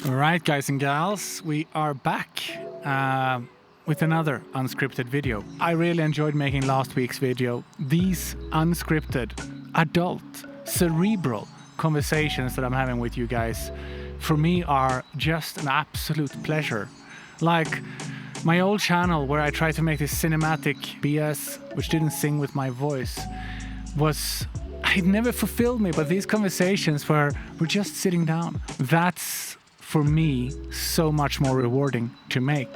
All right, guys and gals, we are back with another unscripted video. I really enjoyed making last week's video. These unscripted, adult, cerebral conversations that I'm having with you guys, for me, are just an absolute pleasure. Like my old channel where I tried to make this cinematic BS, which didn't sing with my voice, it never fulfilled me, but these conversations where we're just sitting down, that's, for me, so much more rewarding to make.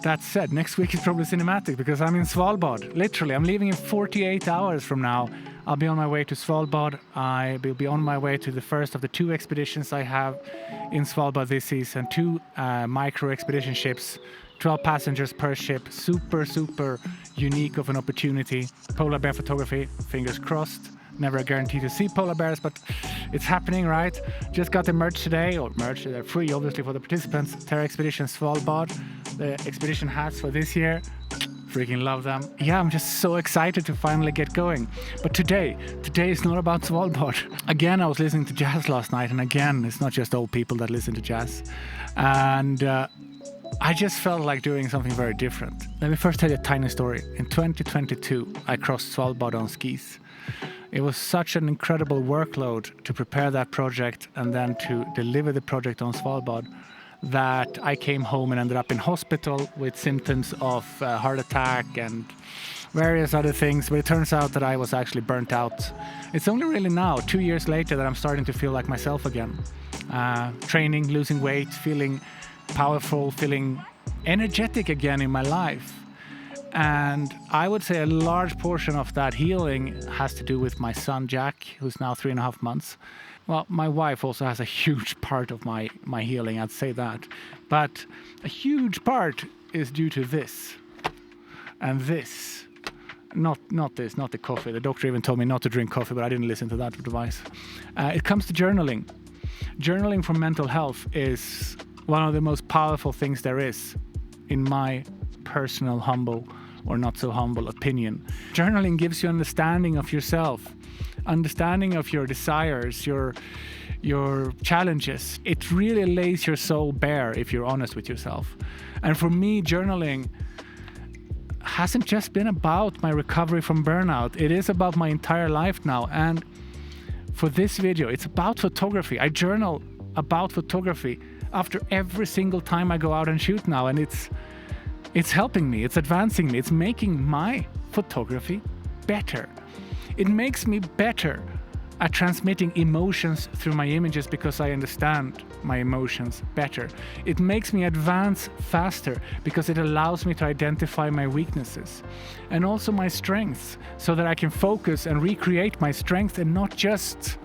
That said, next week is probably cinematic because I'm in Svalbard. Literally, I'm leaving in 48 hours from now. I'll be on my way to Svalbard. I will be on my way to the first of the 2 expeditions I have in Svalbard this season. 2 micro expedition ships, 12 passengers per ship. Super, super unique of an opportunity. Polar bear photography, fingers crossed. Never a guarantee to see polar bears, but it's happening, right? Just got the merch today, they're free obviously for the participants. Terra Expedition Svalbard, the expedition hats for this year. Freaking love them. Yeah, I'm just so excited to finally get going. But today is not about Svalbard. Again, I was listening to jazz last night, and again, it's not just old people that listen to jazz. And I just felt like doing something very different. Let me first tell you a tiny story. In 2022, I crossed Svalbard on skis. It was such an incredible workload to prepare that project and then to deliver the project on Svalbard that I came home and ended up in hospital with symptoms of heart attack and various other things. But it turns out that I was actually burnt out. It's only really now, 2 years later, that I'm starting to feel like myself again. Training, losing weight, feeling powerful, feeling energetic again in my life. And I would say a large portion of that healing has to do with my son, Jack, who's now 3.5 months. Well, my wife also has a huge part of my healing, I'd say that. But a huge part is due to this. And this. Not the coffee. The doctor even told me not to drink coffee, but I didn't listen to that advice. It comes to journaling. Journaling for mental health is one of the most powerful things there is, in my personal humble or not so humble opinion. Journaling gives you understanding of yourself, understanding of your desires, your challenges. It really lays your soul bare if you're honest with yourself. And for me, journaling hasn't just been about my recovery from burnout. It is about my entire life now. And for this video, it's about photography. I journal about photography after every single time I go out and shoot now, and it's helping me, it's advancing me, it's making my photography better. It makes me better at transmitting emotions through my images because I understand my emotions better. It makes me advance faster because it allows me to identify my weaknesses and also my strengths so that I can focus and recreate my strengths and not just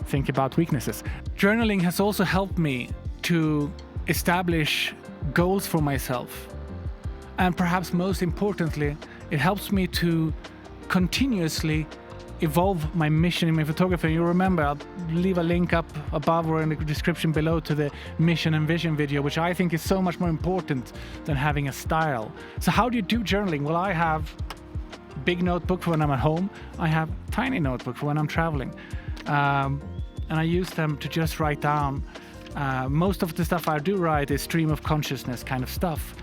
think about weaknesses. Journaling has also helped me to establish goals for myself. And perhaps most importantly, it helps me to continuously evolve my mission in my photography. And you remember, I'll leave a link up above or in the description below to the mission and vision video, which I think is so much more important than having a style. So how do you do journaling? Well, I have a big notebook for when I'm at home. I have a tiny notebook for when I'm traveling. And I use them to just write down. Most of the stuff I do write is stream of consciousness kind of stuff.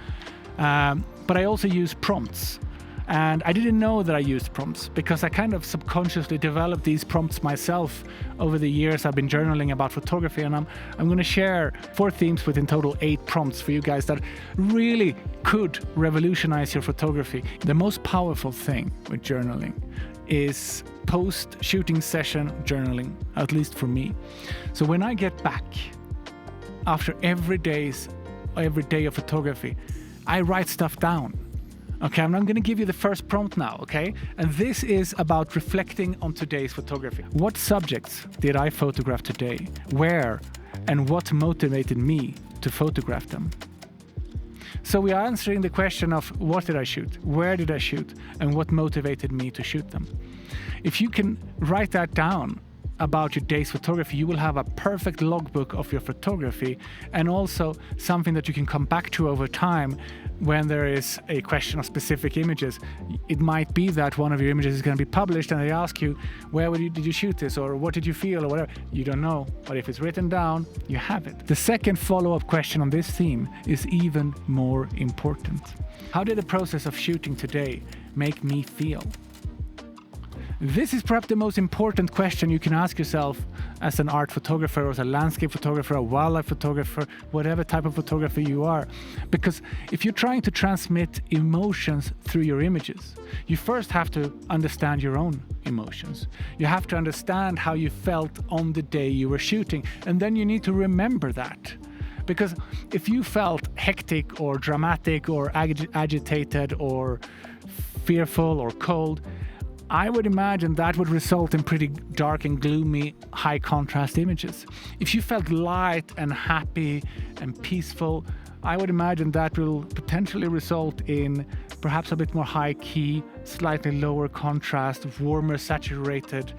But I also use prompts, and I didn't know that I used prompts because I kind of subconsciously developed these prompts myself over the years I've been journaling about photography, and I'm going to share 4 themes with in total 8 prompts for you guys that really could revolutionize your photography. The most powerful thing with journaling is post-shooting session journaling, at least for me. So when I get back after every day of photography, I write stuff down. Okay, I'm going to give you the first prompt now, okay? And this is about reflecting on today's photography. What subjects did I photograph today? Where? And what motivated me to photograph them? So we are answering the question of what did I shoot? Where did I shoot? And what motivated me to shoot them? If you can write that down about your day's photography, you will have a perfect logbook of your photography, and also something that you can come back to over time when there is a question of specific images. It might be that one of your images is going to be published and they ask you, did you shoot this, or what did you feel, or whatever. You don't know, but if it's written down, you have it. The second follow-up question on this theme is even more important. How did the process of shooting today make me feel? This is perhaps the most important question you can ask yourself as an art photographer, or as a landscape photographer, a wildlife photographer, whatever type of photographer you are. Because if you're trying to transmit emotions through your images, you first have to understand your own emotions. You have to understand how you felt on the day you were shooting, and then you need to remember that. Because if you felt hectic or dramatic or agitated or fearful or cold, I would imagine that would result in pretty dark and gloomy, high contrast images. If you felt light and happy and peaceful, I would imagine that will potentially result in perhaps a bit more high key, slightly lower contrast, warmer saturated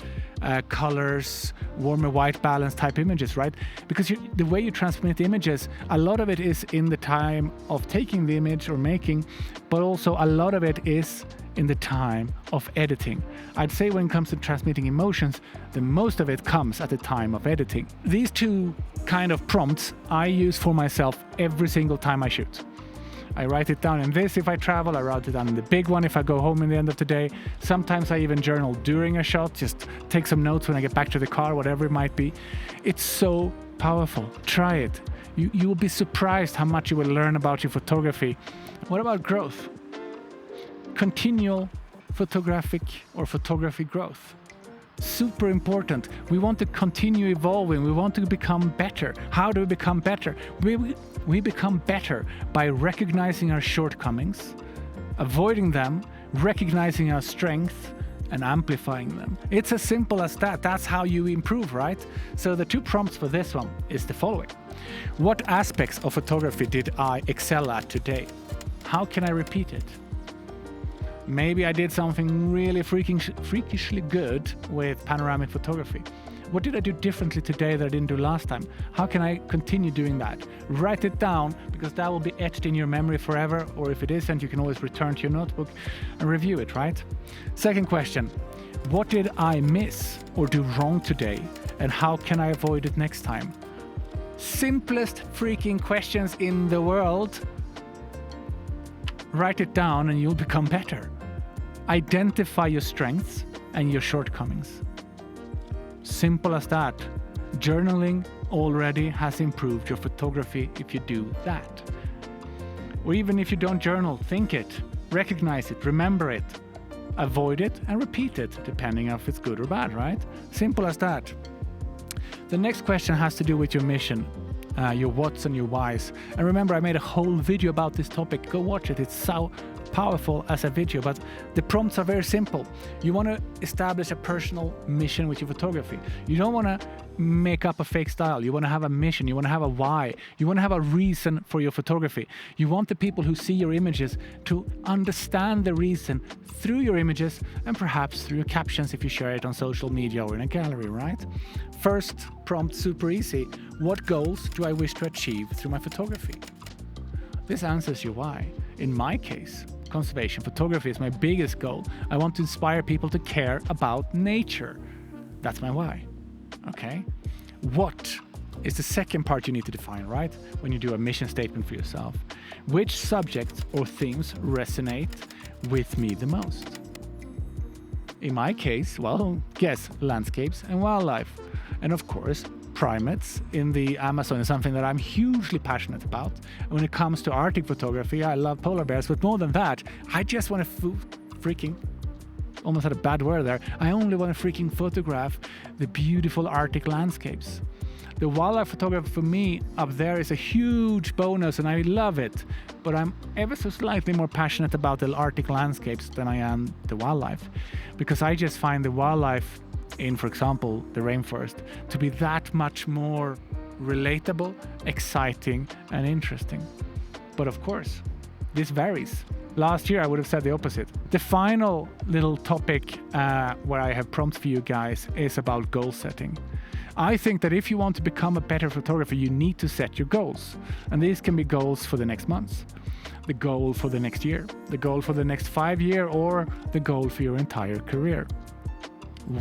colors, warmer white balance type images, right? Because the way you transmit images, a lot of it is in the time of taking the image or making, but also a lot of it is in the time of editing. I'd say when it comes to transmitting emotions, the most of it comes at the time of editing. These two kind of prompts I use for myself every single time I shoot. I write it down in this if I travel, I write it down in the big one if I go home in the end of the day. Sometimes I even journal during a shot, just take some notes when I get back to the car, whatever it might be. It's so powerful. Try it. You will be surprised how much you will learn about your photography. What about growth? Continual photographic or photography growth. Super important. We want to continue evolving. We want to become better. How do we become better? We become better by recognizing our shortcomings, avoiding them, recognizing our strength, and amplifying them. It's as simple as that. That's how you improve, right? So the two prompts for this one is the following. What aspects of photography did I excel at today? How can I repeat it? Maybe I did something really freakishly good with panoramic photography. What did I do differently today that I didn't do last time? How can I continue doing that? Write it down, because that will be etched in your memory forever, or if it isn't, you can always return to your notebook and review it, right? Second question, what did I miss or do wrong today, and how can I avoid it next time? Simplest freaking questions in the world. Write it down and you'll become better. Identify your strengths and your shortcomings. Simple as that. Journaling already has improved your photography if you do that. Or even if you don't journal, think it, recognize it, remember it, avoid it and repeat it, depending on if it's good or bad, right? Simple as that. The next question has to do with your mission, your what's and your whys. And remember, I made a whole video about this topic. Go watch it. It's so powerful as a video, but the prompts are very simple. You want to establish a personal mission with your photography. You don't want to make up a fake style. You want to have a mission. You want to have a why. You want to have a reason for your photography. You want the people who see your images to understand the reason through your images and perhaps through your captions if you share it on social media or in a gallery, right? First prompt, super easy. What goals do I wish to achieve through my photography? This answers your why. In my case, conservation photography is my biggest goal. I want to inspire people to care about nature. That's my why. Okay. What is the second part you need to define, right? When you do a mission statement for yourself. Which subjects or themes resonate with me the most? In my case, well, guess landscapes and wildlife. And of course, primates in the Amazon is something that I'm hugely passionate about. And when it comes to Arctic photography, I love polar bears, but more than that, I just want to freaking, almost had a bad word there, I only want to freaking photograph the beautiful Arctic landscapes. The wildlife photography for me up there is a huge bonus and I love it, but I'm ever so slightly more passionate about the Arctic landscapes than I am the wildlife, because I just find the wildlife in, for example, the rainforest, to be that much more relatable, exciting, and interesting. But of course, this varies. Last year, I would have said the opposite. The final little topic where I have prompts for you guys is about goal setting. I think that if you want to become a better photographer, you need to set your goals. And these can be goals for the next month, the goal for the next year, the goal for the next 5 years, or the goal for your entire career.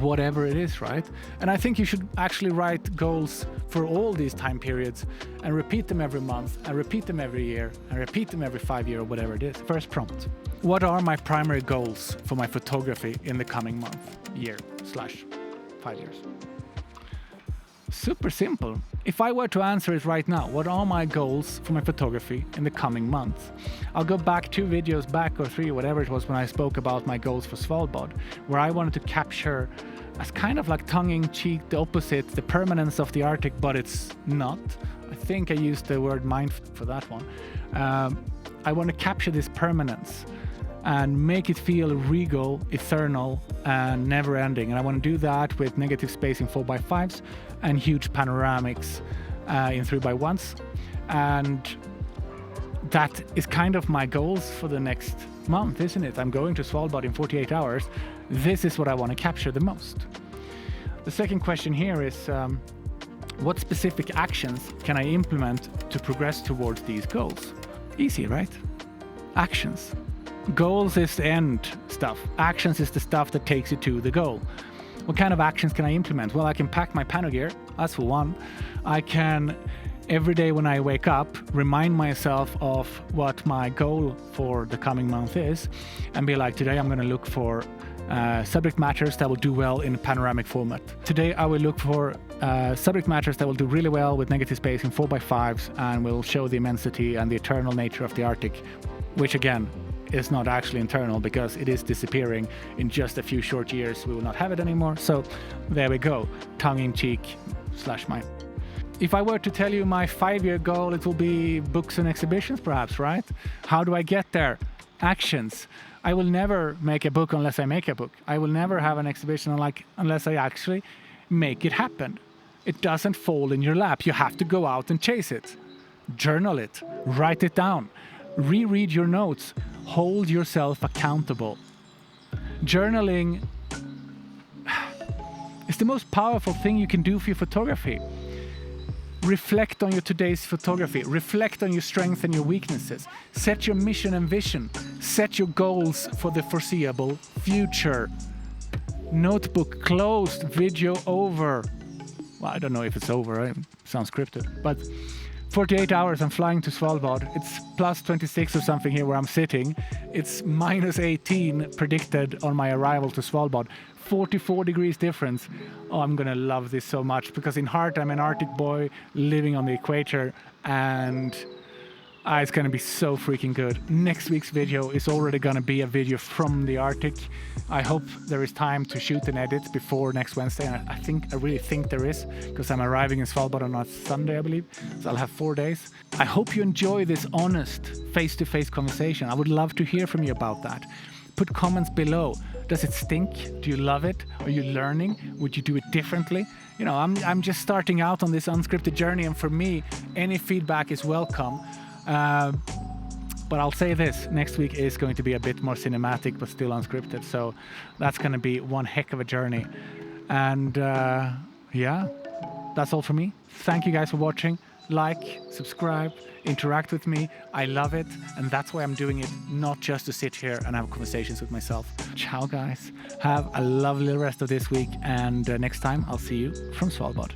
Whatever it is, right? And I think you should actually write goals for all these time periods and repeat them every month and repeat them every year and repeat them every 5 years or whatever it is. First prompt. What are my primary goals for my photography in the coming month, year/5 years? Super simple. If I were to answer it right now, what are my goals for my photography in the coming months? I'll go back 2 videos back or 3, whatever it was, when I spoke about my goals for Svalbard, where I wanted to capture as kind of like tongue-in-cheek the opposite, the permanence of the Arctic, but it's not. I think I used the word mindful for that one. I want to capture this permanence and make it feel regal, eternal, and never-ending. And I want to do that with negative spacing 4x5s and huge panoramics in 3x1s. And that is kind of my goals for the next month, isn't it? I'm going to Svalbard in 48 hours. This is what I want to capture the most. The second question here is, what specific actions can I implement to progress towards these goals? Easy, right? Actions. Goals is the end stuff. Actions is the stuff that takes you to the goal. What kind of actions can I implement? Well, I can pack my pano gear, that's for one. I can, every day when I wake up, remind myself of what my goal for the coming month is and be like, today I'm going to look for subject matters that will do well in a panoramic format. Today I will look for subject matters that will do really well with negative spacing 4x5s and will show the immensity and the eternal nature of the Arctic, which again, is not actually internal because it is disappearing in just a few short years. We will not have it anymore. So there we go, tongue-in-cheek/mine. If I were to tell you my 5-year goal, it will be books and exhibitions perhaps, right? How do I get there? Actions. I will never make a book unless I make a book. I will never have an exhibition unless I actually make it happen. It doesn't fall in your lap. You have to go out and chase it. Journal it, write it down, reread your notes, hold yourself accountable. Journaling is the most powerful thing you can do for your photography. Reflect on your today's photography. Reflect on your strengths and your weaknesses. Set your mission and vision. Set your goals for the foreseeable future. Notebook closed, video over. Well, I don't know if it's over, it sounds scripted, but 48 hours I'm flying to Svalbard. It's plus 26 or something here where I'm sitting. It's minus 18 predicted on my arrival to Svalbard. 44 degrees difference. Oh, I'm gonna love this so much because in heart I'm an Arctic boy living on the equator, and it's gonna be so freaking good. Next week's video is already gonna be a video from the Arctic. I hope there is time to shoot and edit before next Wednesday. And I really think there is, because I'm arriving in Svalbard on a Sunday, I believe. So I'll have 4 days. I hope you enjoy this honest face-to-face conversation. I would love to hear from you about that. Put comments below. Does it stink? Do you love it? Are you learning? Would you do it differently? You know, I'm just starting out on this unscripted journey, and for me, any feedback is welcome. But I'll say this, next week is going to be a bit more cinematic, but still unscripted. So that's going to be one heck of a journey. And yeah, that's all from me. Thank you guys for watching. Like, subscribe, interact with me. I love it. And that's why I'm doing it, not just to sit here and have conversations with myself. Ciao, guys. Have a lovely rest of this week. And next time, I'll see you from Svalbard.